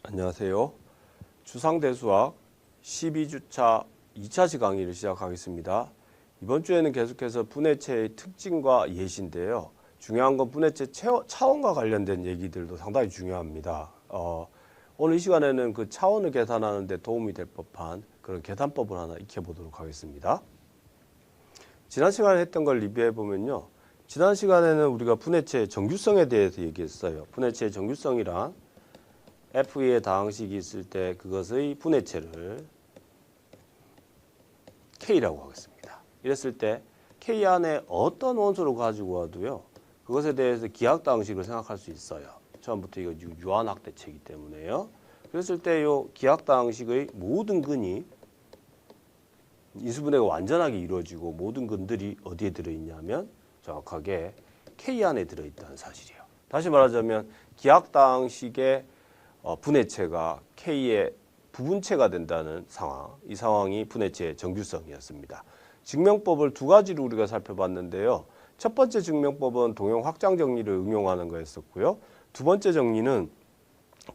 안녕하세요. 추상대수학 12주차 2차시 강의를 시작하겠습니다. 이번 주에는 계속해서 분해체의 특징과 예시인데요. 중요한 건 분해체 차원과 관련된 얘기들도 상당히 중요합니다. 오늘 이 시간에는 그 차원을 계산하는 데 도움이 될 법한 그런 계산법을 하나 익혀보도록 하겠습니다. 지난 시간에 했던 걸 리뷰해 보면요. 지난 시간에는 우리가 분해체의 정규성에 대해서 얘기했어요. 분해체의 정규성이란 F의 다항식이 있을 때 그것의 분해체를 K라고 하겠습니다. 이랬을 때 K 안에 어떤 원소를 가지고 와도요. 그것에 대해서 기하다항식을 생각할 수 있어요. 처음부터 이거 유한학대체이기 때문에요. 그랬을 때 이 기하다항식의 모든 근이 인수분해가 완전하게 이루어지고 모든 근들이 어디에 들어있냐면 정확하게 K 안에 들어있다는 사실이에요. 다시 말하자면 기하다항식의 분해체가 K의 부분체가 된다는 상황, 이 상황이 분해체의 정규성이었습니다. 증명법을 두 가지로 우리가 살펴봤는데요. 첫 번째 증명법은 동형 확장 정리를 응용하는 거였었고요. 두 번째 정리는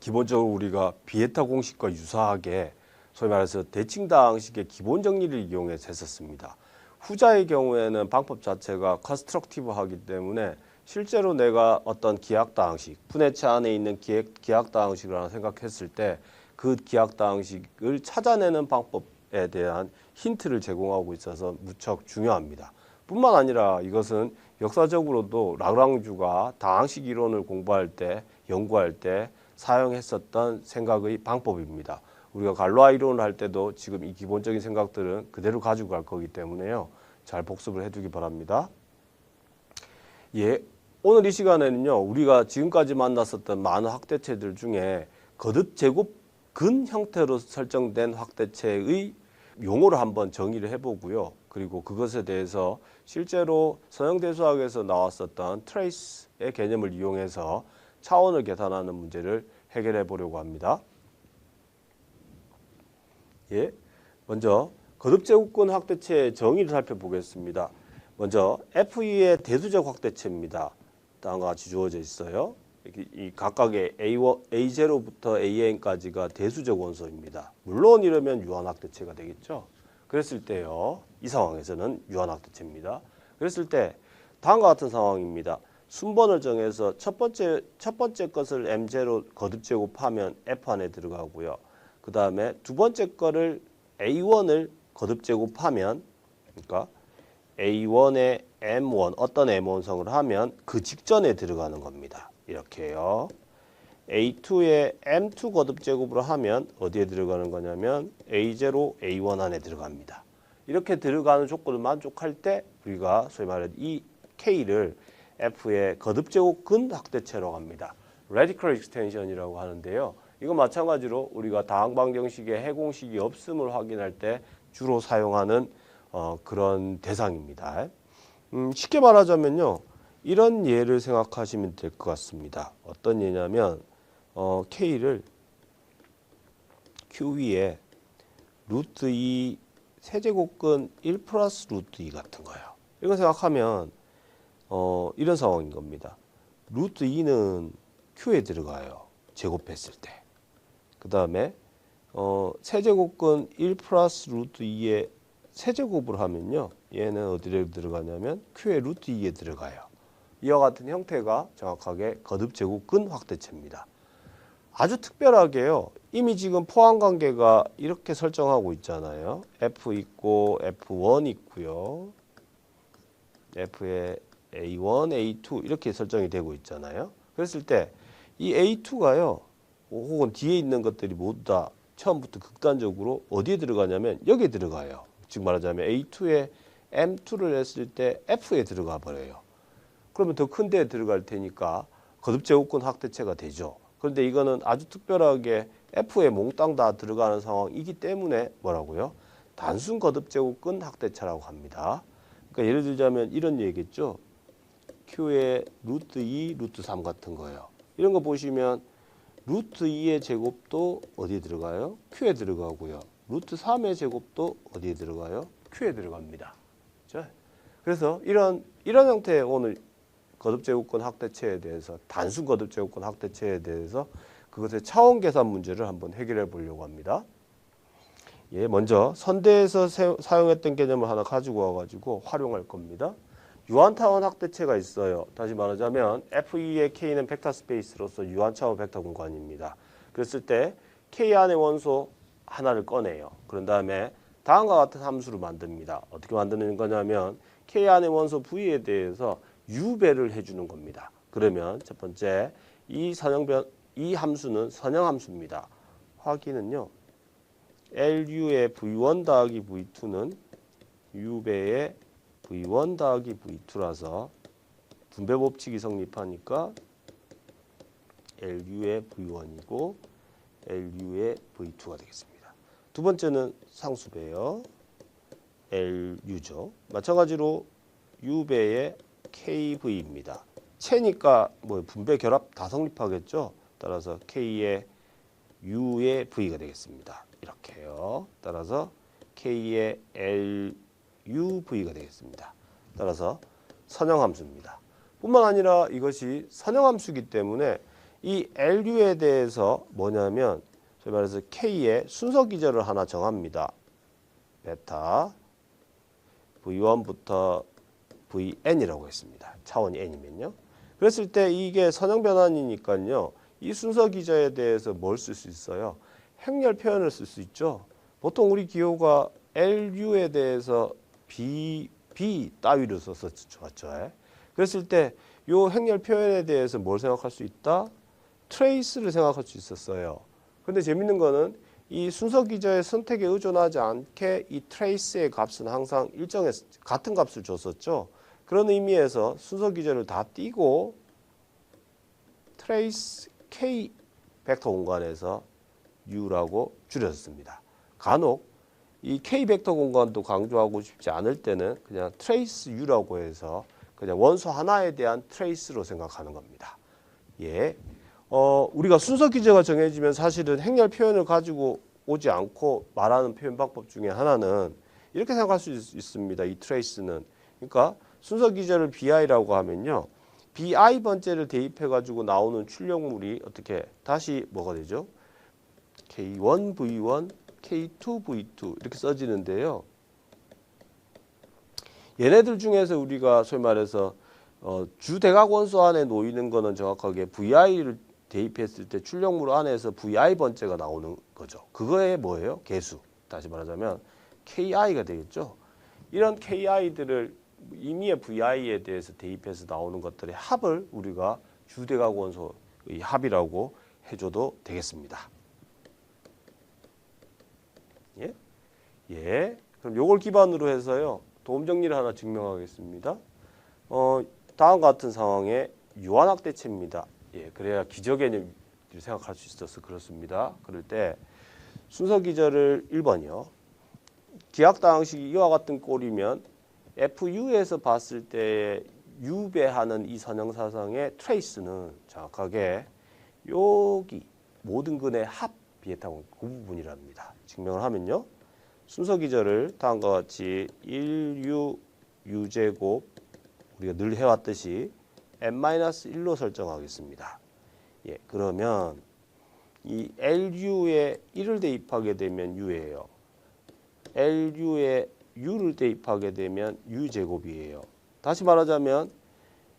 기본적으로 우리가 비에타 공식과 유사하게 소위 말해서 대칭다항식의 기본 정리를 이용해서 했었습니다. 후자의 경우에는 방법 자체가 컨스트럭티브하기 때문에 실제로 내가 어떤 기하다항식, 분해체 안에 있는 기하다항식을 하나 생각했을 때 그 기하다항식을 찾아내는 방법에 대한 힌트를 제공하고 있어서 무척 중요합니다. 뿐만 아니라 이것은 역사적으로도 라그랑주가 다항식 이론을 공부할 때, 연구할 때 사용했었던 생각의 방법입니다. 우리가 갈로아 이론을 할 때도 지금 이 기본적인 생각들은 그대로 가지고 갈 거기 때문에요. 잘 복습을 해두기 바랍니다. 예, 오늘 이 시간에는요. 우리가 지금까지 만났었던 많은 확대체들 중에 거듭 제곱 근 형태로 설정된 확대체의 용어를 한번 정의를 해보고요. 그리고 그것에 대해서 실제로 서형대수학에서 나왔었던 트레이스의 개념을 이용해서 차원을 계산하는 문제를 해결해 보려고 합니다. 예, 먼저 거듭제곱근 확대체의 정의를 살펴보겠습니다. 먼저 F2의 대수적 확대체입니다. 다음과 같이 주어져 있어요. 이 각각의 A0부터 AN까지가 대수적 원소입니다. 물론 이러면 유한확대체가 되겠죠. 그랬을 때요. 이 상황에서는 유한확대체입니다. 그랬을 때 다음과 같은 상황입니다. 순번을 정해서 첫 번째 것을 M0 거듭제곱하면 F 안에 들어가고요. 그 다음에 두 번째 거를 A1을 거듭제곱하면 그러니까 A1의 M1 어떤 M1성을 하면 그 직전에 들어가는 겁니다. 이렇게요. A2의 M2 거듭제곱으로 하면 어디에 들어가는 거냐면 A0, A1 안에 들어갑니다. 이렇게 들어가는 조건을 만족할 때 우리가 소위 말해 이 K를 F의 거듭제곱 근 확대체라고 합니다. Radical Extension이라고 하는데요. 이거 마찬가지로 우리가 다항방정식에 해공식이 없음을 확인할 때 주로 사용하는 그런 대상입니다. 쉽게 말하자면요. 이런 예를 생각하시면 될 것 같습니다. 어떤 예냐면 K를 Q 위에 루트 2 세제곱근 1 플러스 루트 2 같은 거예요. 이거 생각하면 이런 상황인 겁니다. 루트 2는 Q에 들어가요. 제곱했을 때. 그 다음에 세제곱근 1 플러스 루트 2에 세제곱을 하면요. 얘는 어디에 들어가냐면 Q의 루트 2에 들어가요. 이와 같은 형태가 정확하게 거듭제곱근 확대체입니다. 아주 특별하게요. 이미 지금 포함관계가 이렇게 설정하고 있잖아요. F 있고 F1 있고요. F의 A1, A2 이렇게 설정이 되고 있잖아요. 그랬을 때 이 A2가요. 혹은 뒤에 있는 것들이 모두 다 처음부터 극단적으로 어디에 들어가냐면 여기에 들어가요. 즉 말하자면 A2에 M2를 했을 때 F에 들어가 버려요. 그러면 더 큰 데에 들어갈 테니까 거듭제곱근 확대체가 되죠. 그런데 이거는 아주 특별하게 F에 몽땅 다 들어가는 상황이기 때문에 뭐라고요? 단순 거듭제곱근 확대체라고 합니다. 그러니까 예를 들자면 이런 얘기겠죠. Q의 루트 2, 루트 3 같은 거예요. 이런 거 보시면 루트 2의 제곱도 어디에 들어가요? Q에 들어가고요. 루트 3의 제곱도 어디에 들어가요? Q에 들어갑니다. 그렇죠? 그래서 이런 형태의 오늘 거듭제곱근 확대체에 대해서 단순 거듭제곱근 확대체에 대해서 그것의 차원 계산 문제를 한번 해결해 보려고 합니다. 예, 먼저 선대에서 사용했던 개념을 하나 가지고 와가지고 활용할 겁니다. 유한타원 확대체가 있어요. 다시 말하자면 F2의 K는 벡터 스페이스로서 유한차원 벡터 공간입니다. 그랬을 때 K 안의 원소 하나를 꺼내요. 그런 다음에 다음과 같은 함수를 만듭니다. 어떻게 만드는 거냐면 K 안의 원소 V에 대해서 U배를 해주는 겁니다. 그러면 첫 번째 이 함수는 선형함수입니다. 확인은요. LU의 V1 더하기 V2는 U배의 V1 더하기 V2라서 분배 법칙이 성립하니까 LU의 V1이고 LU의 V2가 되겠습니다. 두 번째는 상수배요. LU죠. 마찬가지로 U배의 KV입니다. 체니까 뭐 분배 결합 다 성립하겠죠. 따라서 K의 U의 V가 되겠습니다. 이렇게요. 따라서 K의 LUV가 되겠습니다. 따라서 선형함수입니다. 뿐만 아니라 이것이 선형함수이기 때문에 이 LU에 대해서 뭐냐면 저희 말해서 K의 순서 기절을 하나 정합니다. 베타 V1부터 Vn이라고 했습니다. 차원이 n이면요. 그랬을 때 이게 선형 변환이니까요. 이 순서 기저에 대해서 뭘 쓸 수 있어요? 행렬 표현을 쓸 수 있죠. 보통 우리 기호가 LU에 대해서 B 따위로 썼었죠. 그랬을 때 이 행렬 표현에 대해서 뭘 생각할 수 있다? 트레이스를 생각할 수 있었어요. 근데 재밌는 거는 이 순서 기저의 선택에 의존하지 않게 이 트레이스의 값은 항상 일정의 같은 값을 줬었죠. 그런 의미에서 순서 기저를 다 띄고 트레이스 K 벡터 공간에서 U라고 줄였습니다. 간혹 이 K 벡터 공간도 강조하고 싶지 않을 때는 그냥 트레이스 U라고 해서 그냥 원소 하나에 대한 트레이스로 생각하는 겁니다. 예. 우리가 순서 기저가 정해지면 사실은 행렬 표현을 가지고 오지 않고 말하는 표현 방법 중에 하나는 이렇게 생각할 수 있습니다. 이 트레이스는. 그러니까 순서 기저를 BI라고 하면요. BI 번째를 대입해 가지고 나오는 출력물이 어떻게 다시 뭐가 되죠? K1 V1, K2 V2 이렇게 써지는데요. 얘네들 중에서 우리가 소위 말해서 주대각 원소 안에 놓이는 거는 정확하게 VI를 대입했을 때 출력물 안에서 VI 번째가 나오는 거죠. 그거에 뭐예요? 개수. 다시 말하자면 KI가 되겠죠. 이런 KI들을 임의의 VI에 대해서 대입해서 나오는 것들의 합을 우리가 주대각 원소의 합이라고 해줘도 되겠습니다. 예? 예. 그럼 요걸 기반으로 해서요. 도움 정리를 하나 증명하겠습니다. 다음과 같은 상황에 유한확대체입니다. 예, 그래야 기저 개념을 생각할 수 있어서 그렇습니다. 그럴 때 순서 기저를 1번이요. 기하당식이 이와 같은 꼴이면 FU에서 봤을 때 U배하는 이 선형사상의 트레이스는 정확하게 여기 모든 근의 합 비에타곤 그 부분이랍니다. 증명을 하면요. 순서 기저를 다음과 같이 1U U제곱 우리가 늘 해왔듯이 n-1로 설정하겠습니다. 예, 그러면 이 LU에 1을 대입하게 되면 U예요. LU에 U를 대입하게 되면 U제곱이에요. 다시 말하자면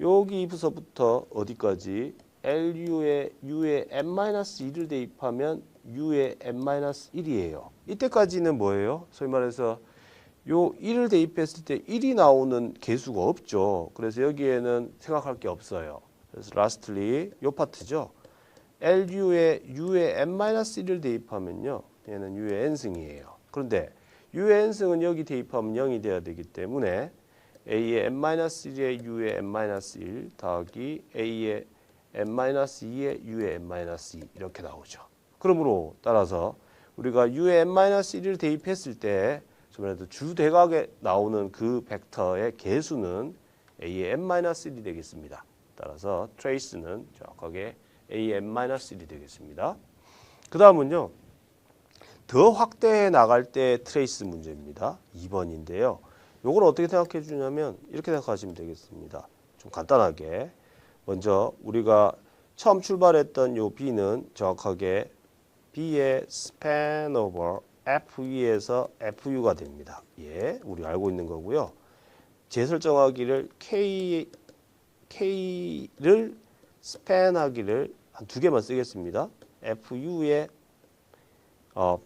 여기서부터 어디까지 LU에 U에 n-1을 대입하면 U에 n-1이에요. 이때까지는 뭐예요? 소위 말해서 요 1을 대입했을 때 1이 나오는 개수가 없죠. 그래서 여기에는 생각할 게 없어요. 그래서 lastly 요 파트죠. LU에 U에 n-1을 대입하면요. 얘는 U의 n승이에요. 그런데 U의 n승은 여기 대입하면 0이 돼야 되기 때문에 A의 n-1에 U의 n-1 더하기 A의 n-2에 U의 n-2 이렇게 나오죠. 그러므로 따라서 우리가 U의 n-1을 대입했을 때 주대각에 나오는 그 벡터의 개수는 A의 n-1이 되겠습니다. 따라서 트레이스는 정확하게 A의 n-1이 되겠습니다. 그 다음은요. 더 확대해 나갈 때 트레이스 문제입니다. 2번인데요. 요걸 어떻게 생각해 주냐면 이렇게 생각하시면 되겠습니다. 좀 간단하게. 먼저 우리가 처음 출발했던 요 B는 정확하게 B의 span over FE에서 FU가 됩니다. 예, 우리 알고 있는 거고요. 재설정하기를 K를 span하기를 한 두 개만 쓰겠습니다. FU의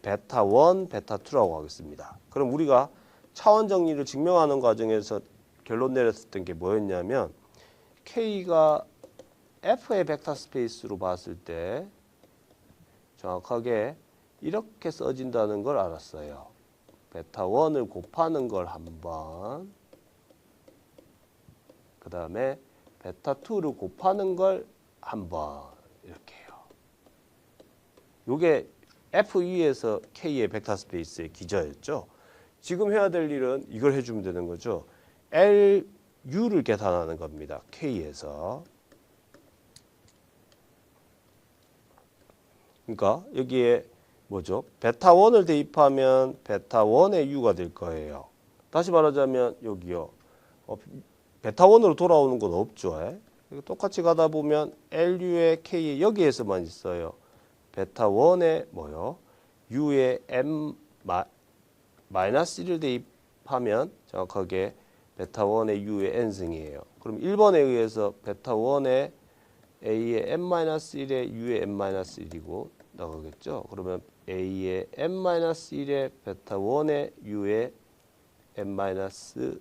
베타 1, 베타 2라고 하겠습니다. 그럼 우리가 차원 정리를 증명하는 과정에서 결론 내렸었던 게 뭐였냐면 K가 F의 벡터 스페이스로 봤을 때 정확하게 이렇게 써진다는 걸 알았어요. 베타 1을 곱하는 걸 한 번, 그 다음에 베타 2를 곱하는 걸 한 번, 이렇게요. 요게 FE에서 K의 벡터 스페이스의 기저였죠. 지금 해야 될 일은 이걸 해주면 되는 거죠. LU를 계산하는 겁니다. K에서. 그러니까 여기에 뭐죠? 베타 1을 대입하면 베타 1의 U가 될 거예요. 다시 말하자면 여기요. 베타 1으로 돌아오는 건 없죠. 똑같이 가다 보면 LU의 K에 여기에서만 있어요. 베타 1의 뭐요? U의 M 마이너스 1을 대입하면 정확하게 베타 1의 U의 N승이에요. 그럼 1번에 의해서 베타 1의 A의 M-1의 U의 M-1이고 나가겠죠. 그러면 A의 M-1의 베타 1의 U의 M-1이에요.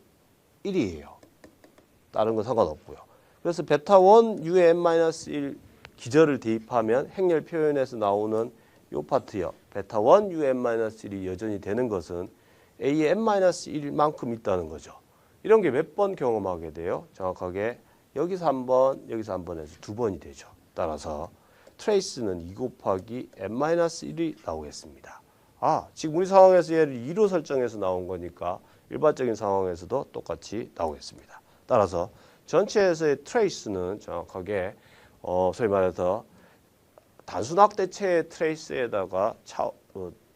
다른 건 상관없고요. 그래서 베타 1 U의 M-1 기저를 대입하면 행렬 표현에서 나오는 요 파트요. 베타 1 U의 M-1이 여전히 되는 것은 A의 M-1만큼 있다는 거죠. 이런 게 몇 번 경험하게 돼요? 정확하게 여기서 한 번, 여기서 한 번에서 두 번이 되죠. 따라서 트레이스는 2 곱하기 M-1이 나오겠습니다. 지금 우리 상황에서 얘를 2로 설정해서 나온 거니까 일반적인 상황에서도 똑같이 나오겠습니다. 따라서 전체에서의 트레이스는 정확하게 소위 말해서 단순 확대체의 트레이스에다가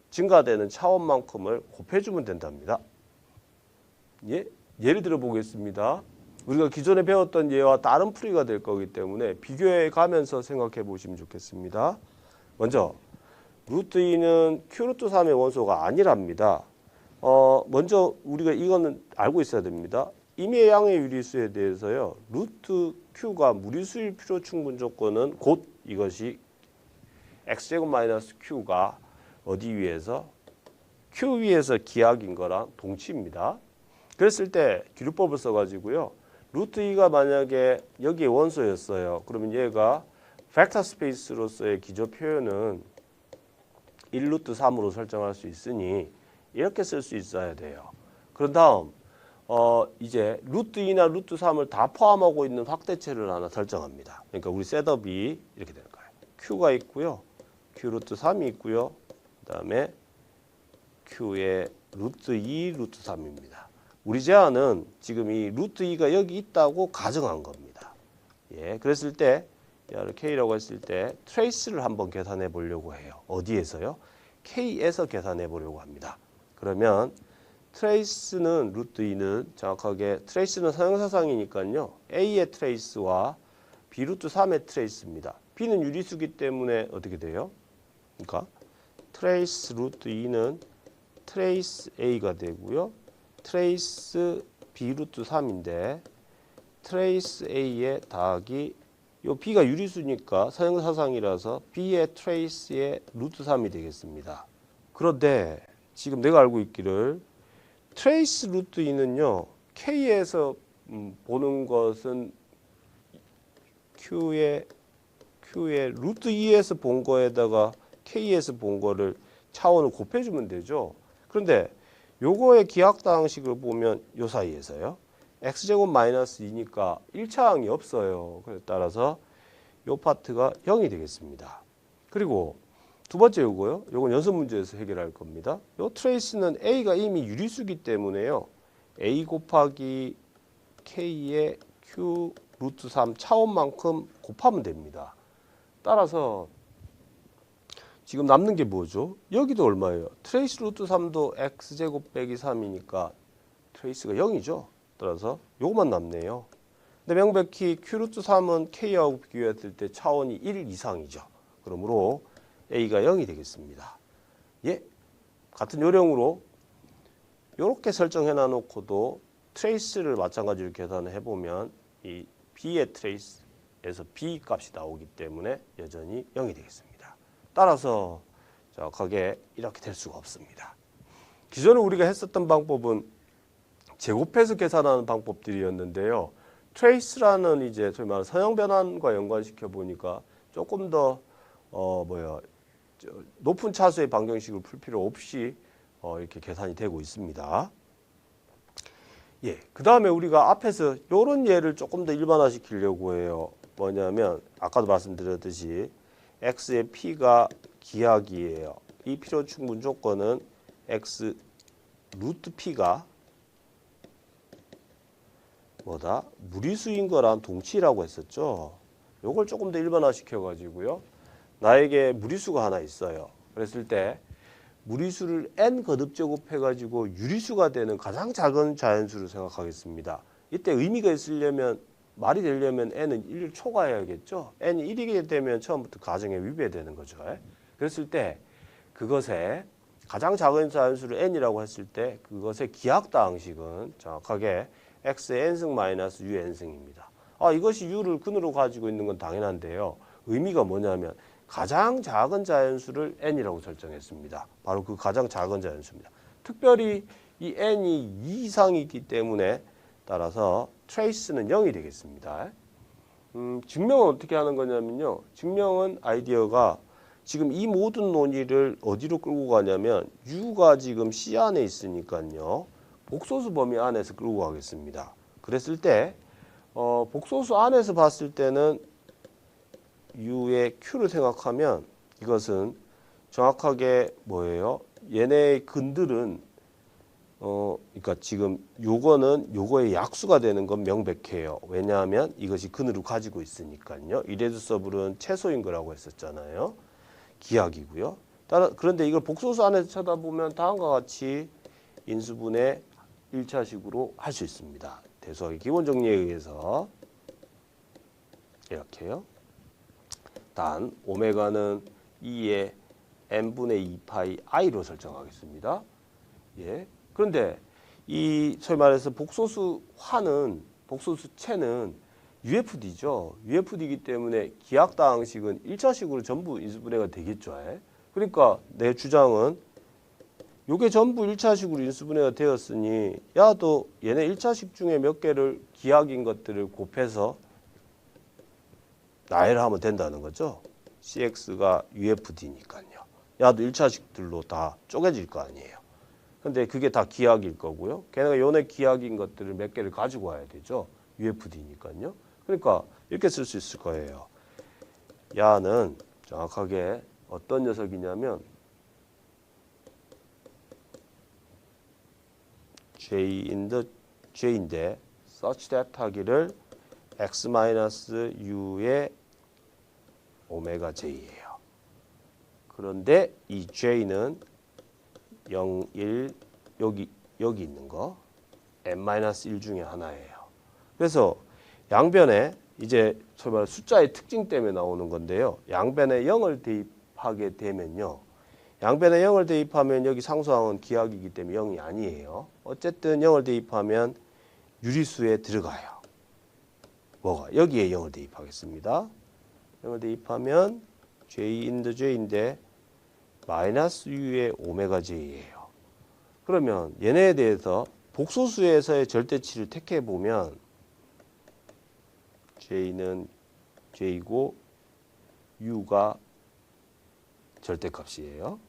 증가되는 차원만큼을 곱해주면 된답니다. 예를 들어 보겠습니다. 우리가 기존에 배웠던 예와 다른 풀이가 될 거기 때문에 비교해 가면서 생각해 보시면 좋겠습니다. 먼저 루트 2는 Q 루트 3의 원소가 아니랍니다. 먼저 우리가 이거는 알고 있어야 됩니다. 임의 양의 유리수에 대해서요. 루트 Q가 무리수일 필요 충분 조건은 곧 이것이 X제곱 마이너스 Q가 어디 위에서? Q 위에서 기하인 거랑 동치입니다. 그랬을 때 기류법을 써가지고요. 루트 2가 만약에 여기에 원소였어요. 그러면 얘가 벡터 스페이스로서의 기저 표현은 1 루트 3으로 설정할 수 있으니 이렇게 쓸 수 있어야 돼요. 그런 다음 이제 루트 2나 루트 3을 다 포함하고 있는 확대체를 하나 설정합니다. 그러니까 우리 셋업이 이렇게 되는 거예요. Q가 있고요. Q 루트 3이 있고요. 그 다음에 Q의 루트 2 루트 3입니다. 우리 제안은 지금 이 루트 2가 여기 있다고 가정한 겁니다. 그랬을 때 얘를 K라고 했을 때 트레이스를 한번 계산해 보려고 해요. 어디에서요? K에서 계산해 보려고 합니다. 그러면 트레이스는 루트 2는 정확하게 트레이스는 선형사상이니까요. A의 트레이스와 B 루트 3의 트레이스입니다. B는 유리수기 때문에 어떻게 돼요? 그러니까 트레이스 루트 2는 트레이스 A가 되고요. 트레이스 B 루트 3인데 트레이스 A의 더하기 요 B가 유리수니까 선형사상이라서 B의 트레이스의 루트 3이 되겠습니다. 그런데 지금 내가 알고 있기를 트레이스 루트 2는요. K에서 보는 것은 Q의 루트 2에서 본 거에다가 K에서 본 거를 차원을 곱해주면 되죠. 그런데 요거의 기하당식을 보면 요 사이에서요. X제곱 마이너스 2니까 1차항이 없어요. 따라서 요 파트가 0이 되겠습니다. 그리고 두 번째 요거요. 요건 연습 문제에서 해결할 겁니다. 요 트레이스는 A가 이미 유리수기 때문에요. A 곱하기 K의 Q 루트 3 차원만큼 곱하면 됩니다. 따라서 지금 남는 게 뭐죠? 여기도 얼마예요? 트레이스 루트 3도 X제곱 빼기 3이니까 트레이스가 0이죠. 따라서 요것만 남네요. 근데 명백히 Q√3은 K하고 비교했을 때 차원이 1 이상이죠. 그러므로 A가 0이 되겠습니다. 예, 같은 요령으로 이렇게 설정해 놔놓고도 트레이스를 마찬가지로 계산을 해보면 이 B의 트레이스에서 B 값이 나오기 때문에 여전히 0이 되겠습니다. 따라서 정확하게 이렇게 될 수가 없습니다. 기존에 우리가 했었던 방법은 제곱해서 계산하는 방법들이었는데요. 트레이스라는 이제 소위 말하는 선형 변환과 연관시켜 보니까 조금 더 높은 차수의 방정식을 풀 필요 없이 이렇게 계산이 되고 있습니다. 예, 그 다음에 우리가 앞에서 이런 예를 조금 더 일반화시키려고 해요. 뭐냐면 아까도 말씀드렸듯이 x의 p가 기하기예요. 이 필요 충분 조건은 x 루트 p가 뭐다? 무리수인 거랑 동치라고 했었죠. 요걸 조금 더 일반화시켜 가지고요. 나에게 무리수가 하나 있어요. 그랬을 때 무리수를 n 거듭 제곱해 가지고 유리수가 되는 가장 작은 자연수를 생각하겠습니다. 이때 의미가 있으려면 말이 되려면 n은 1을 초과해야겠죠. n이 1이게 되면 처음부터 가정에 위배되는 거죠. 그랬을 때 그것의 가장 작은 자연수를 n이라고 했을 때 그것의 기하당식은 정확하게 x의 n승 마이너스 u n승입니다. 이것이 u를 근으로 가지고 있는 건 당연한데요. 의미가 뭐냐면 가장 작은 자연수를 n이라고 설정했습니다. 바로 그 가장 작은 자연수입니다. 특별히 이 n이 2 이상이기 때문에 따라서 트레이스는 0이 되겠습니다. 증명은 어떻게 하는 거냐면요. 증명은 아이디어가 지금 이 모든 논의를 어디로 끌고 가냐면 u가 지금 C 안에 있으니까요. 복소수 범위 안에서 끌고 가겠습니다. 그랬을 때 복소수 안에서 봤을 때는 u의 q를 생각하면 이것은 정확하게 뭐예요? 얘네의 근들은 그러니까 지금 요거는 요거의 약수가 되는 건 명백해요. 왜냐하면 이것이 근으로 가지고 있으니까요. 이레듀서블은 최소인 거라고 했었잖아요. 기하기고요. 그런데 이걸 복소수 안에서 쳐다보면 다음과 같이 인수분해 1차식으로 할 수 있습니다. 대수학의 기본 정리에 의해서 이렇게요. 단 오메가는 2의 n분의 2파이 i로 설정하겠습니다. 예. 그런데 이 소위 말해서 복소수화는 복소수체는 UFD죠. UFD이기 때문에 기하당식은 1차식으로 전부 인수분해가 되겠죠. 그러니까 내 주장은 요게 전부 1차식으로 인수분해가 되었으니 야, 너 얘네 1차식 중에 몇 개를 기하기인 것들을 곱해서 나열을 하면 된다는 거죠. CX가 UFD니까요. 야도 1차식들로 다 쪼개질 거 아니에요. 근데 그게 다 기하기일 거고요. 걔네가 요네 기하기인 것들을 몇 개를 가지고 와야 되죠. UFD니까요. 그러니까 이렇게 쓸 수 있을 거예요. 야는 정확하게 어떤 녀석이냐면 J인데 such that 하기를 x-u의 오메가 j예요. 그런데 이 j는 0, 1 여기 있는 거 n-1 중에 하나예요. 그래서 양변에 이제 소위 말해 숫자의 특징 때문에 나오는 건데요. 양변에 0을 대입하게 되면요. 양변에 0을 대입하면 여기 상수항은 기하기이기 때문에 0이 아니에요. 어쨌든 0을 대입하면 유리수에 들어가요. 뭐가? 여기에 0을 대입하겠습니다. 0을 대입하면 J인데 J인데 마이너스 U의 오메가 J예요. 그러면 얘네에 대해서 복소수에서의 절대치를 택해 보면 J는 J고 U가 절대값이에요.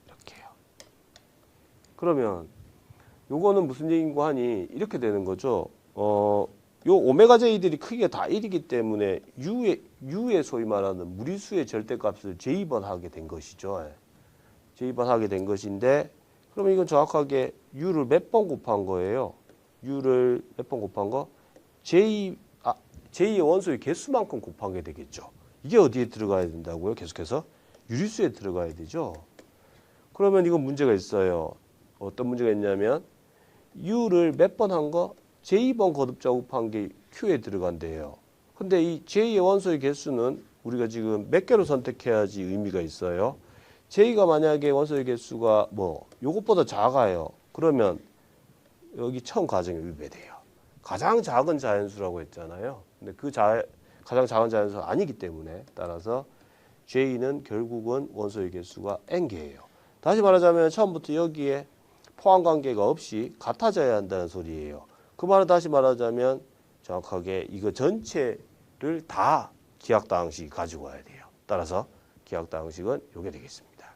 이렇게요. 그러면 요거는 무슨 얘기인고 하니 이렇게 되는 거죠. 요 오메가 J들이 크게 다 1이기 때문에 U의 소위 말하는 무리수의 절대값을 J번 하게 된 것이죠. J번 하게 된 것인데 그러면 이건 정확하게 U를 몇 번 곱한 거예요. U를 몇 번 곱한 거? J의 원소의 개수만큼 곱한 게 되겠죠. 이게 어디에 들어가야 된다고요? 계속해서 유리수에 들어가야 되죠. 그러면 이건 문제가 있어요. 어떤 문제가 있냐면 U를 몇 번 한 거? J번 거듭 작업한 게 Q에 들어간대요. 근데 이 J의 원소의 개수는 우리가 지금 몇 개로 선택해야지 의미가 있어요. J가 만약에 원소의 개수가 뭐 요것보다 작아요. 그러면 여기 처음 가정에 위배돼요. 가장 작은 자연수라고 했잖아요. 근데 가장 작은 자연수가 아니기 때문에 따라서 J는 결국은 원소의 개수가 N개예요. 다시 말하자면 처음부터 여기에 포함관계가 없이 같아져야 한다는 소리예요. 그 말은 다시 말하자면 정확하게 이거 전체를 다 기하학다항식이 가지고 와야 돼요. 따라서 기하학다항식은 요게 되겠습니다.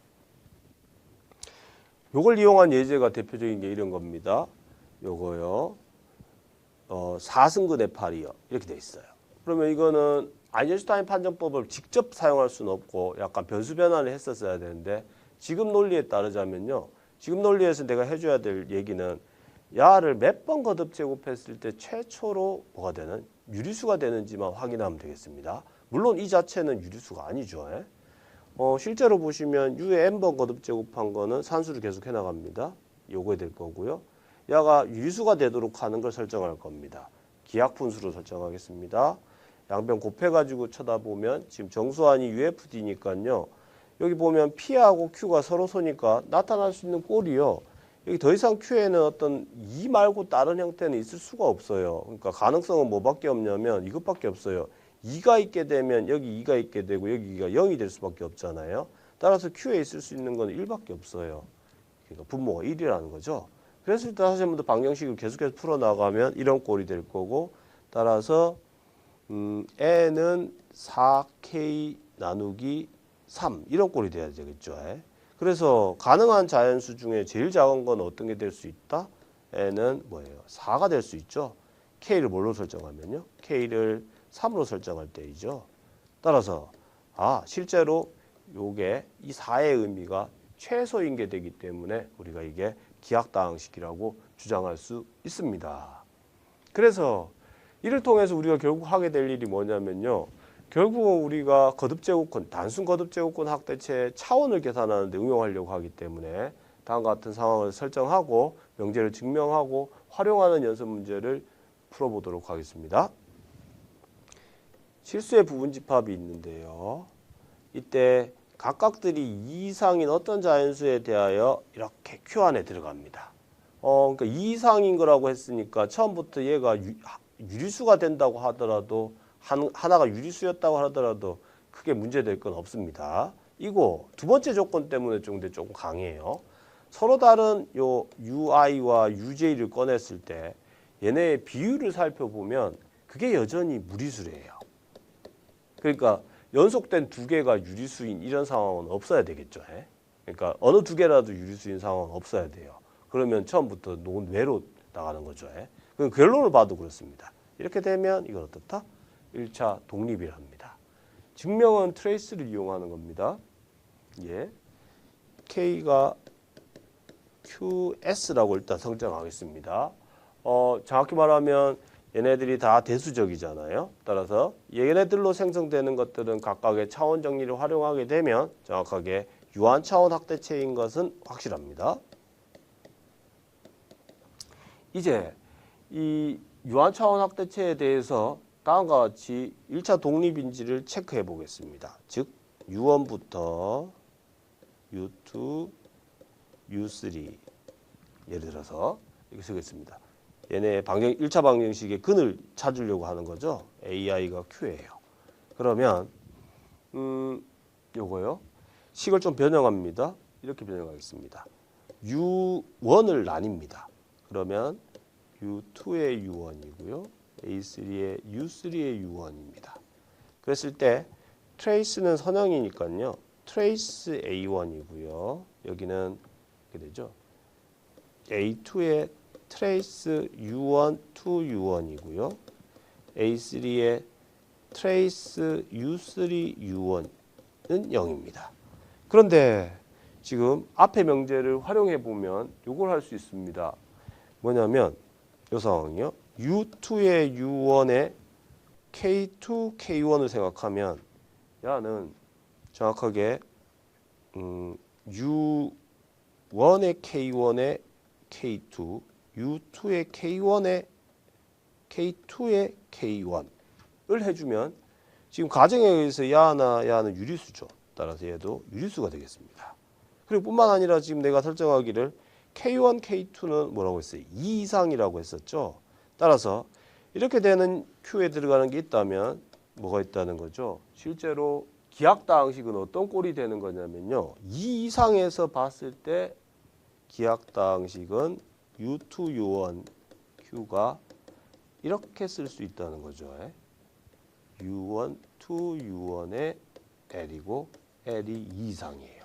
요걸 이용한 예제가 대표적인 게 이런 겁니다. 요거요. 4승근의 8이요. 이렇게 돼 있어요. 그러면 이거는 아인슈타인 판정법을 직접 사용할 수는 없고 약간 변수 변환을 했었어야 되는데 지금 논리에 따르자면요. 지금 논리에서 내가 해줘야 될 얘기는 야를 몇 번 거듭 제곱했을 때 최초로 뭐가 되는 유리수가 되는지만 확인하면 되겠습니다. 물론 이 자체는 유리수가 아니죠. 실제로 보시면 U에 N번 거듭 제곱한 거는 산수를 계속 해나갑니다. 요거에 될 거고요. 야가 유리수가 되도록 하는 걸 설정할 겁니다. 기하분수로 설정하겠습니다. 양변 곱해가지고 쳐다보면 지금 정수한이 UFD니까요. 여기 보면 P하고 Q가 서로 소니까 나타날 수 있는 꼴이요. 여기 더 이상 Q에는 어떤 2 말고 다른 형태는 있을 수가 없어요. 그러니까 가능성은 뭐밖에 없냐면 이것밖에 없어요. 2가 있게 되면 여기 2가 있게 되고 여기가 0이 될 수밖에 없잖아요. 따라서 Q에 있을 수 있는 건 1밖에 없어요. 그러니까 분모가 1이라는 거죠. 그래서 다시 한번 더 방정식을 계속해서 풀어나가면 이런 꼴이 될 거고 따라서 N은 4K 나누기 3 이런 꼴이 돼야 되겠죠. 그래서 가능한 자연수 중에 제일 작은 건 어떤 게 될 수 있다? N은 뭐예요? 4가 될 수 있죠. K를 뭘로 설정하면요? K를 3으로 설정할 때이죠. 따라서 실제로 요게 이 4의 의미가 최소인 게 되기 때문에 우리가 이게 기하학다항식이라고 주장할 수 있습니다. 그래서 이를 통해서 우리가 결국 하게 될 일이 뭐냐면요. 결국은 우리가 거듭제곱권, 단순 거듭제곱권 학대체의 차원을 계산하는 데 응용하려고 하기 때문에 다음과 같은 상황을 설정하고 명제를 증명하고 활용하는 연습 문제를 풀어보도록 하겠습니다. 실수의 부분집합이 있는데요. 이때 각각들이 2 이상인 어떤 자연수에 대하여 이렇게 Q 안에 들어갑니다. 그러니까 2 이상인 거라고 했으니까 처음부터 얘가 유리수가 된다고 하더라도 하나가 유리수였다고 하더라도 크게 문제될 건 없습니다. 이거 두 번째 조건 때문에 조금 강해요. 서로 다른 요 UI와 UJ를 꺼냈을 때 얘네의 비율을 살펴보면 그게 여전히 무리수래요. 그러니까 연속된 두 개가 유리수인 이런 상황은 없어야 되겠죠. 그러니까 어느 두 개라도 유리수인 상황은 없어야 돼요. 그러면 처음부터 논외로 나가는 거죠. 그럼 결론을 봐도 그렇습니다. 이렇게 되면 이건 어떻다? 1차 독립이랍니다. 증명은 트레이스를 이용하는 겁니다. K가 QS라고 일단 설정하겠습니다. 정확히 말하면 얘네들이 다 대수적이잖아요. 따라서 얘네들로 생성되는 것들은 각각의 차원 정리를 활용하게 되면 정확하게 유한 차원 확대체인 것은 확실합니다. 이제 이 유한 차원 확대체에 대해서 다음과 같이 1차 독립인지를 체크해 보겠습니다. 즉 U1부터 U2, U3 예를 들어서 이렇게 쓰겠습니다. 얘네 1차 방정식의 근을 찾으려고 하는 거죠. AI가 Q예요. 그러면 요거요. 식을 좀 변형합니다. 이렇게 변형하겠습니다. U1을 나뉩니다. 그러면 U2의 U1이고요. A3의 U3의 U1입니다. 그랬을 때 트레이스는 선형이니까요. 트레이스 A1이고요. 여기는 이렇게 되죠. A2의 트레이스 U1, 2U1이고요. A3의 트레이스 U3, U1은 0입니다. 그런데 지금 앞에 명제를 활용해 보면 이걸 할 수 있습니다. 뭐냐면 이 상황이요. U2의 U1의 K2, K1을 생각하면 야는 정확하게 U1의 K1의 K2, U2의 K1의 K2에 K1을 해주면 지금 가정에 의해서 야는 유리수죠. 따라서 얘도 유리수가 되겠습니다. 그리고 뿐만 아니라 지금 내가 설정하기를 K1, K2는 뭐라고 했어요? 2 이상이라고 했었죠. 따라서 이렇게 되는 Q에 들어가는 게 있다면 뭐가 있다는 거죠? 실제로 기하당식은 어떤 꼴이 되는 거냐면요. 2 이상에서 봤을 때 기하당식은 U2, U1, Q가 이렇게 쓸 수 있다는 거죠. U1, 2, U1의 L이고 L이 2 이상이에요.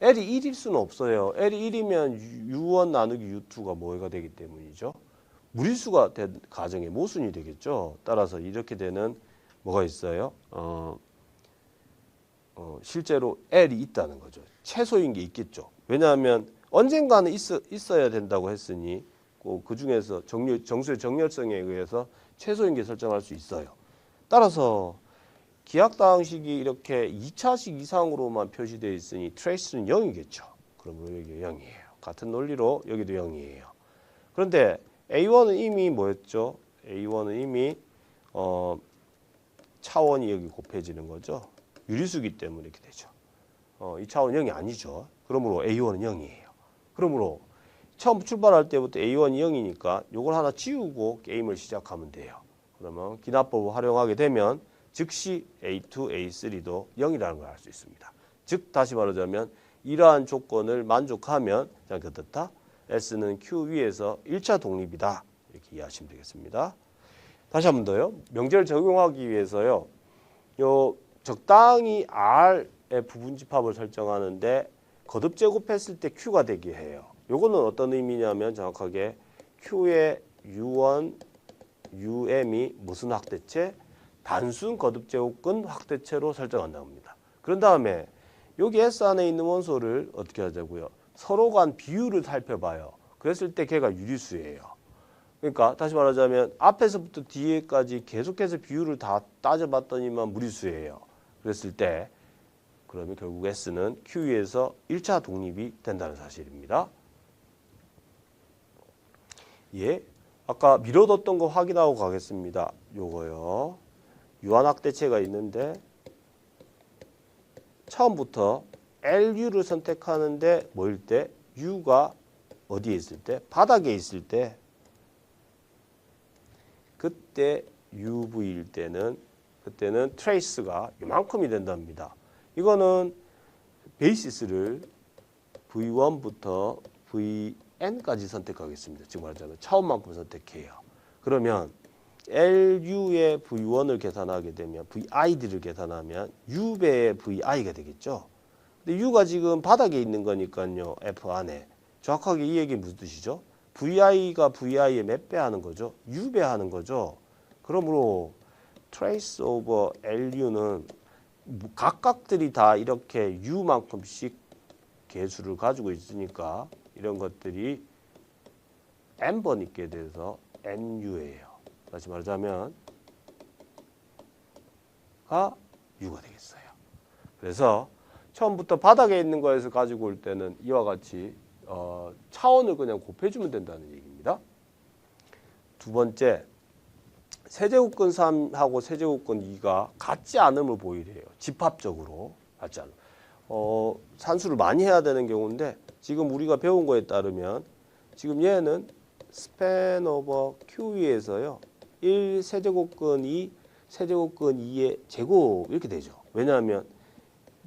L이 1일 수는 없어요. L이 1이면 U1 나누기 U2가 뭐가 되기 때문이죠. 무리수가 된 가정의 모순이 되겠죠. 따라서 이렇게 되는 뭐가 있어요? 실제로 L이 있다는 거죠. 최소인 게 있겠죠. 왜냐하면 언젠가는 있어야 된다고 했으니 그 중에서 정수의 정렬성에 의해서 최소인 게 설정할 수 있어요. 따라서 기하당식이 이렇게 2차식 이상으로만 표시되어 있으니 트레이스는 0이겠죠. 그러면 여기가 0이에요. 같은 논리로 여기도 0이에요. 그런데 A1은 이미 뭐였죠? A1은 이미 차원이 여기 곱해지는 거죠. 유리수기 때문에 이렇게 되죠. 이 차원 0이 아니죠. 그러므로 A1은 0이에요. 그러므로 처음 출발할 때부터 A1이 0이니까 이걸 하나 지우고 게임을 시작하면 돼요. 그러면 기납법을 활용하게 되면 즉시 A2, A3도 0이라는 걸 알 수 있습니다. 즉 다시 말하자면 이러한 조건을 만족하면 그렇다. S는 Q 위에서 1차 독립이다. 이렇게 이해하시면 되겠습니다. 다시 한 번 더요. 명제를 적용하기 위해서요. 요 적당히 R의 부분집합을 설정하는데 거듭 제곱했을 때 Q가 되게 해요. 요거는 어떤 의미냐면 정확하게 Q의 U1, UM이 무슨 확대체? 단순 거듭 제곱근 확대체로 설정한다고 합니다. 그런 다음에 여기 S 안에 있는 원소를 어떻게 하자고요? 서로 간 비율을 살펴봐요. 그랬을 때 걔가 유리수예요. 그러니까 다시 말하자면 앞에서부터 뒤에까지 계속해서 비율을 다 따져봤더니만 무리수예요. 그랬을 때 그러면 결국 S는 Q 위에서 1차 독립이 된다는 사실입니다. 예, 아까 미뤄뒀던 거 확인하고 가겠습니다. 요거요. 유한확대체가 있는데 처음부터 LU를 선택하는데 뭐일 때? U가 어디에 있을 때? 바닥에 있을 때 그때 UV일 때는 그때는 트레이스가 이만큼이 된답니다. 이거는 베이시스를 V1부터 VN까지 선택하겠습니다. 지금 말하자면 차원만큼 선택해요. 그러면 LU의 V1을 계산하게 되면 VID를 계산하면 U배의 VI가 되겠죠. 근데 U가 지금 바닥에 있는 거니까요. F 안에. 정확하게 이 얘기 무슨 뜻이죠? VI가 VI의 몇 배 하는 거죠? U배 하는 거죠. 그러므로 trace over LU는 각각들이 다 이렇게 U만큼씩 개수를 가지고 있으니까 이런 것들이 N번 있게 돼서 NU예요. 다시 말하자면 가 U가 되겠어요. 그래서 처음부터 바닥에 있는 거에서 가지고 올 때는 이와 같이 차원을 그냥 곱해주면 된다는 얘기입니다. 두 번째, 세제곱근 3하고 세제곱근 2가 같지 않음을 보이래요. 집합적으로 같지 않음. 산수를 많이 해야 되는 경우인데 지금 우리가 배운 거에 따르면 지금 얘는 스팬 오버 Q 위에서요. 1 세제곱근 2 세제곱근 2의 제곱 이렇게 되죠. 왜냐하면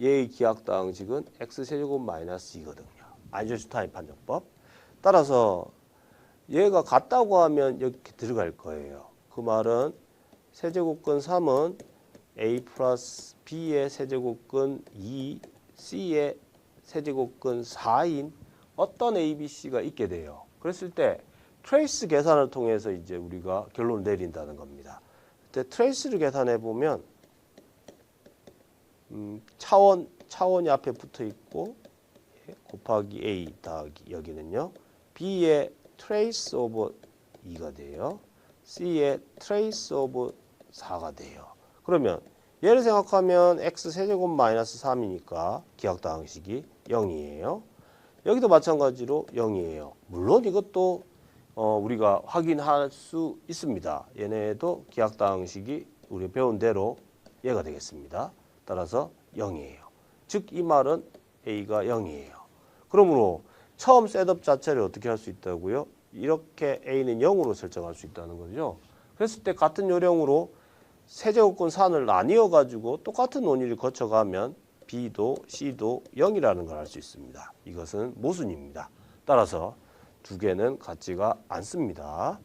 얘의 기하당식은 x 세제곱 마이너스 2거든요. 아인슈타인 판정법. 따라서 얘가 같다고 하면 이렇게 들어갈 거예요. 그 말은 세제곱근 3은 a 플러스 b의 세제곱근 2, c의 세제곱근 4인 어떤 a, b, c가 있게 돼요. 그랬을 때 트레이스 계산을 통해서 이제 우리가 결론을 내린다는 겁니다. 그때 트레이스를 계산해 보면 차원이 앞에 붙어 있고 곱하기 a 더하기 여기는요. b의 트레이스 오버 2가 돼요. c의 트레이스 오브 4가 돼요. 그러면 얘를 생각하면 x 세제곱 마이너스 3이니까 기하당식이 0이에요. 여기도 마찬가지로 0이에요. 물론 이것도 우리가 확인할 수 있습니다. 얘네도 기하당식이 우리 배운 대로 얘가 되겠습니다. 따라서 0이에요. 즉 이 말은 A가 0이에요. 그러므로 처음 셋업 자체를 어떻게 할 수 있다고요? 이렇게 A는 0으로 설정할 수 있다는 거죠. 그랬을 때 같은 요령으로 세제곱권 산을 나뉘어 가지고 똑같은 원리를 거쳐가면 B도 C도 0이라는 걸 알 수 있습니다. 이것은 모순입니다. 따라서 두 개는 같지가 않습니다.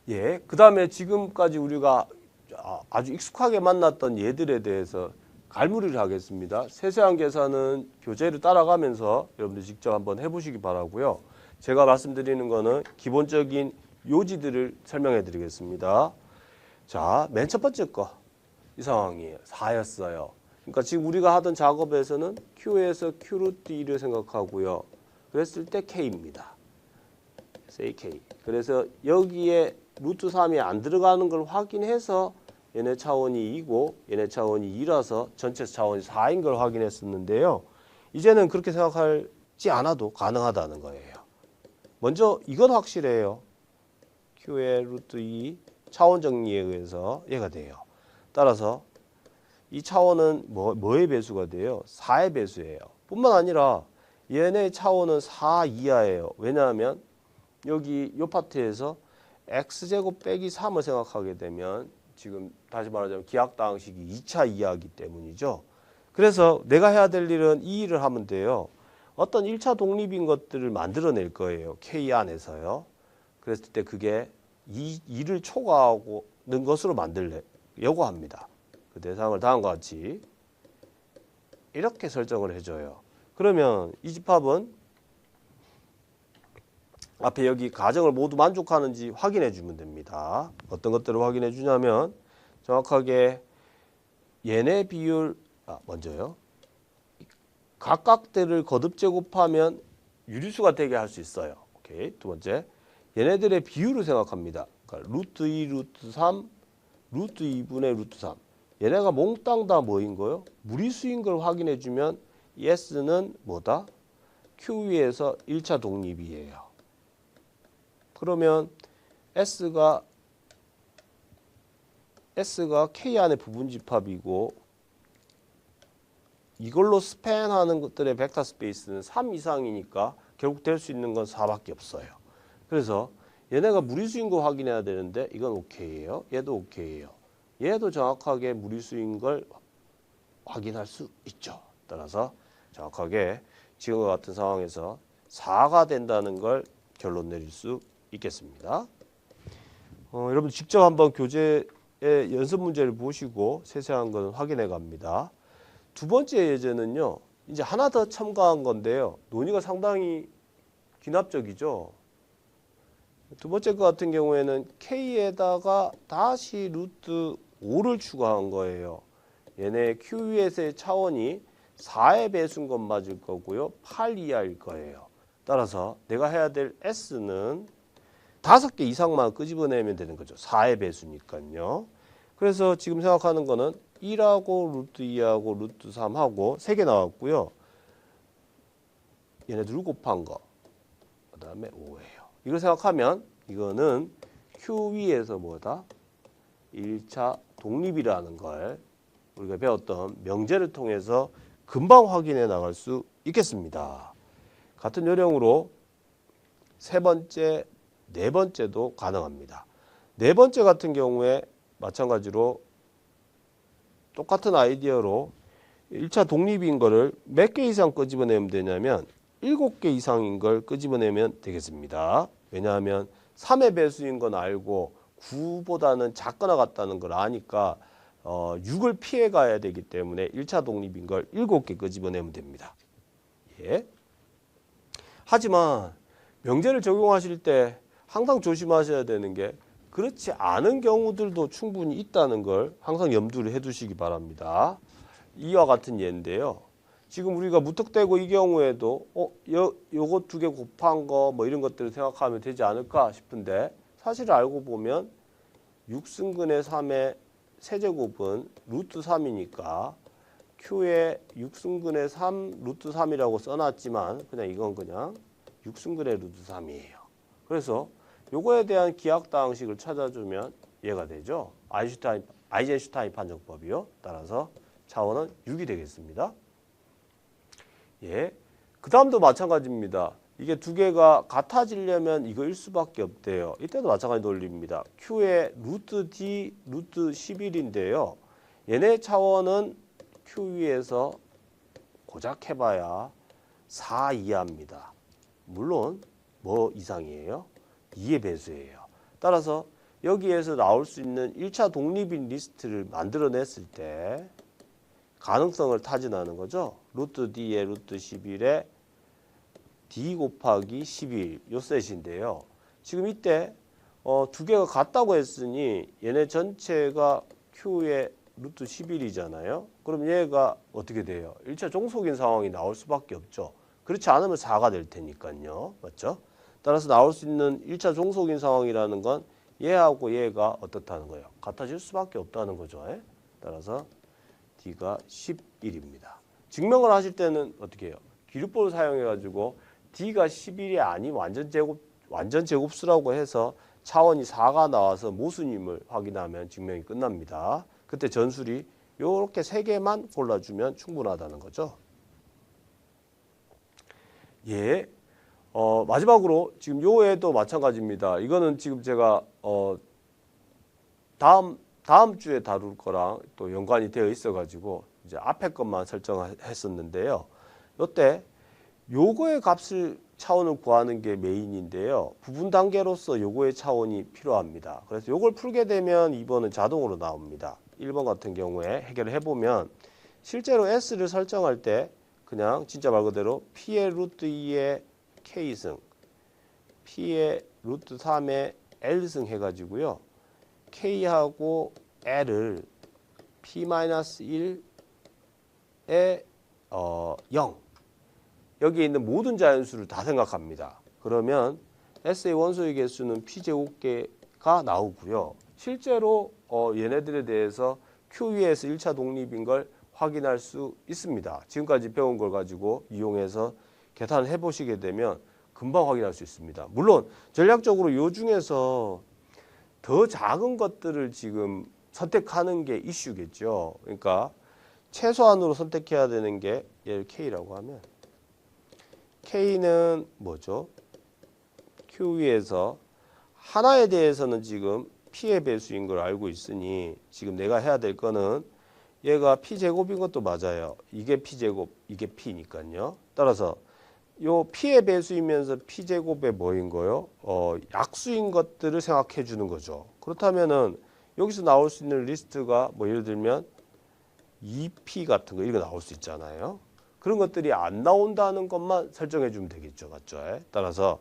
예, 그 다음에 지금까지 우리가 아주 익숙하게 만났던 얘들에 대해서 갈무리를 하겠습니다. 세세한 계산은 교재를 따라가면서 여러분들 직접 한번 해보시기 바라고요. 제가 말씀드리는 거는 기본적인 요지들을 설명해 드리겠습니다. 자, 맨 첫 번째 거 이 상황이에요. 4였어요. 그러니까 지금 우리가 하던 작업에서는 Q에서 Q 루트 2를 생각하고요. 그랬을 때 K입니다. say K. 그래서 여기에 루트 3이 안 들어가는 걸 확인해서 얘네 차원이 2고 얘네 차원이 2라서 전체 차원이 4인 걸 확인했었는데요. 이제는 그렇게 생각하지 않아도 가능하다는 거예요. 먼저 이건 확실해요. Q의 루트 2 차원 정리에 의해서 얘가 돼요. 따라서 이 차원은 뭐의 배수가 돼요? 4의 배수예요. 뿐만 아니라 얘네 차원은 4 이하예요. 왜냐하면 여기 이 파트에서 x제곱 빼기 3을 생각하게 되면 지금 다시 말하자면 기하당식이 2차 이하이기 때문이죠. 그래서 내가 해야 될 일은 이 일을 하면 돼요. 어떤 1차 독립인 것들을 만들어낼 거예요. K 안에서요. 그랬을 때 그게 2를 초과하는 것으로 만들려고 합니다. 그 대상을 다음과 같이 이렇게 설정을 해줘요. 그러면 이 집합은 앞에 여기 가정을 모두 만족하는지 확인해 주면 됩니다. 어떤 것들을 확인해 주냐면 정확하게 얘네 비율 먼저요. 각각들을 거듭 제곱하면 유리수가 되게 할 수 있어요. 오케이. 두 번째, 얘네들의 비율을 생각합니다. 그러니까 루트 2, 루트 3, 루트 2분의 루트 3. 얘네가 몽땅 다 뭐인 거요? 무리수인 걸 확인해 주면 S는 뭐다? Q 위에서 1차 독립이에요. 그러면 S가 K 안의 부분 집합이고 이걸로 스팬하는 것들의 벡터 스페이스는 3 이상이니까 결국 될 수 있는 건 4밖에 없어요. 그래서 얘네가 무리수인 거 확인해야 되는데 이건 오케이예요. 얘도 오케이예요. 얘도 정확하게 무리수인 걸 확인할 수 있죠. 따라서 정확하게 지금과 같은 상황에서 4가 된다는 걸 결론 내릴 수 있겠습니다. 여러분 직접 한번 교재의 연습 문제를 보시고 세세한 건 확인해 갑니다. 두 번째 예제는요. 이제 하나 더 첨가한 건데요. 논의가 상당히 귀납적이죠. 두 번째 거 같은 경우에는 K에다가 다시 루트 5를 추가한 거예요. 얘네 Q 위에서의 차원이 4의 배수인 건 맞을 거고요. 8 이하일 거예요. 따라서 내가 해야 될 S는 5개 이상만 끄집어내면 되는 거죠. 4의 배수니까요. 그래서 지금 생각하는 거는 1하고 루트 2하고 루트 3하고 3개 나왔고요. 얘네들 곱한 거. 그 다음에 5예요. 이걸 생각하면 이거는 Q 위에서 뭐다? 1차 독립이라는 걸 우리가 배웠던 명제를 통해서 금방 확인해 나갈 수 있겠습니다. 같은 요령으로 세 번째, 네 번째도 가능합니다. 네 번째 같은 경우에 마찬가지로 똑같은 아이디어로 1차 독립인 거를 몇 개 이상 끄집어내면 되냐면 7개 이상인 걸 끄집어내면 되겠습니다. 왜냐하면 3의 배수인 건 알고 9보다는 작거나 같다는 걸 아니까 6을 피해 가야 되기 때문에 1차 독립인 걸 7개 끄집어내면 됩니다. 예. 하지만 명제를 적용하실 때 항상 조심하셔야 되는 게 그렇지 않은 경우들도 충분히 있다는 걸 항상 염두를 해 두시기 바랍니다. 이와 같은 예인데요. 지금 우리가 무턱대고 이 경우에도 요거 2개 곱한 거 뭐 이런 것들을 생각하면 되지 않을까 싶은데 사실 알고 보면 6승근의 3의 세제곱은 루트 3이니까 Q에 6승근의 3 루트 3이라고 써놨지만 그냥 이건 그냥 6승근의 루트 3이에요. 그래서 요거에 대한 기하당식을 찾아주면 얘가 되죠. 아이젠슈타인 판정법이요. 따라서 차원은 6이 되겠습니다. 예. 그 다음도 마찬가지입니다. 이게 두 개가 같아지려면 이거일 수밖에 없대요. 이때도 마찬가지 논리입니다. Q의 루트 D, 루트 11인데요. 얘네 차원은 Q 위에서 고작 해봐야 4 이하입니다. 물론 뭐 이상이에요? 2의 배수예요. 따라서 여기에서 나올 수 있는 1차 독립인 리스트를 만들어냈을 때 가능성을 타진하는 거죠. 루트 D의 루트 11에 D 곱하기 11 요 셋인데요. 지금 이때 두 개가 같다고 했으니 얘네 전체가 Q의 루트 11이잖아요. 그럼 얘가 어떻게 돼요? 1차 종속인 상황이 나올 수밖에 없죠. 그렇지 않으면 4가 될 테니까요. 맞죠? 따라서 나올 수 있는 1차 종속인 상황이라는 건 얘하고 얘가 어떻다는 거예요? 같아질 수밖에 없다는 거죠. 따라서 D가 11입니다. 증명을 하실 때는 어떻게 해요? 기류법을 사용해가지고 D가 11이 아닌 완전 제곱수라고 해서 차원이 4가 나와서 모순임을 확인하면 증명이 끝납니다. 그때 전술이 이렇게 3개만 골라주면 충분하다는 거죠. 예. 마지막으로 지금 요 외에도 마찬가지입니다. 이거는 지금 제가 다음 주에 다룰 거랑 또 연관이 되어 있어가지고 이제 앞에 것만 설정했었는데요. 이때 요거의 값을 차원을 구하는 게 메인인데요. 부분 단계로서 요거의 차원이 필요합니다. 그래서 요걸 풀게 되면 2번은 자동으로 나옵니다. 1번 같은 경우에 해결을 해보면 실제로 S를 설정할 때 그냥 진짜 말 그대로 P의 루트 2의 K승, P의 루트 3의 L승 해가지고요. K하고 L을 P-1의 0 여기에 있는 모든 자연수를 다 생각합니다. 그러면 S의 원소의 개수는 P제곱계가 나오고요. 실제로 얘네들에 대해서 Q 위에서 1차 독립인 걸 확인할 수 있습니다. 지금까지 배운 걸 가지고 이용해서 계산을 해보시게 되면 금방 확인할 수 있습니다. 물론 전략적으로 이 중에서 더 작은 것들을 지금 선택하는 게 이슈겠죠. 그러니까 최소한으로 선택해야 되는 게 얘를 K라고 하면 K는 뭐죠? Q 위에서 하나에 대해서는 지금 P의 배수인 걸 알고 있으니 지금 내가 해야 될 거는 얘가 P제곱인 것도 맞아요. 이게 P제곱, 이게 P니까요. 따라서 요 P의 배수이면서 P제곱의 뭐인 거요? 약수인 것들을 생각해 주는 거죠. 그렇다면은 여기서 나올 수 있는 리스트가 뭐 예를 들면 2P 같은 거 이런 거 나올 수 있잖아요. 그런 것들이 안 나온다는 것만 설정해 주면 되겠죠. 맞죠? 따라서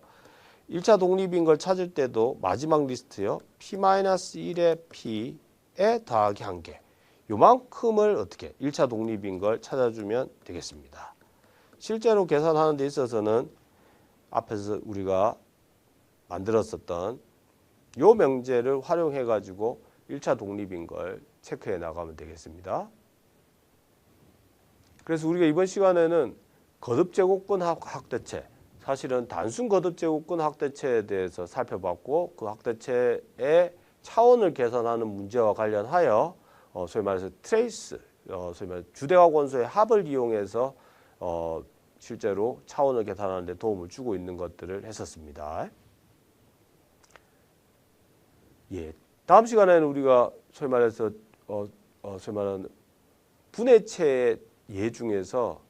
1차 독립인 걸 찾을 때도 마지막 리스트요. P-1의 P에 더하기 1개. 요만큼을 어떻게 1차 독립인 걸 찾아주면 되겠습니다. 실제로 계산하는 데 있어서는 앞에서 우리가 만들었었던 요 명제를 활용해 가지고 1차 독립인 걸 체크해 나가면 되겠습니다. 그래서 우리가 이번 시간에는 거듭제곱근 학대체, 사실은 단순 거듭제곱근 학대체에 대해서 살펴봤고 그 학대체의 차원을 계산하는 문제와 관련하여 소위 말해서 트레이스, 소위 말해서 주대각 원소의 합을 이용해서 실제로 차원을 계산하는 데 도움을 주고 있는 것들을 했었습니다. 예, 다음 시간에는 우리가 소위 말해서 소위 말하는 분해체의 예 중에서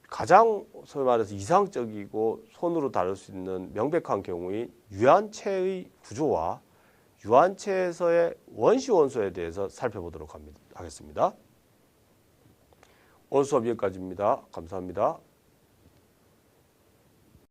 가장 소위 말해서 이상적이고 손으로 다룰 수 있는 명백한 경우인 유한체의 구조와 유한체에서의 원시 원소에 대해서 살펴보도록 하겠습니다. 오늘 수업 여기까지입니다. 감사합니다.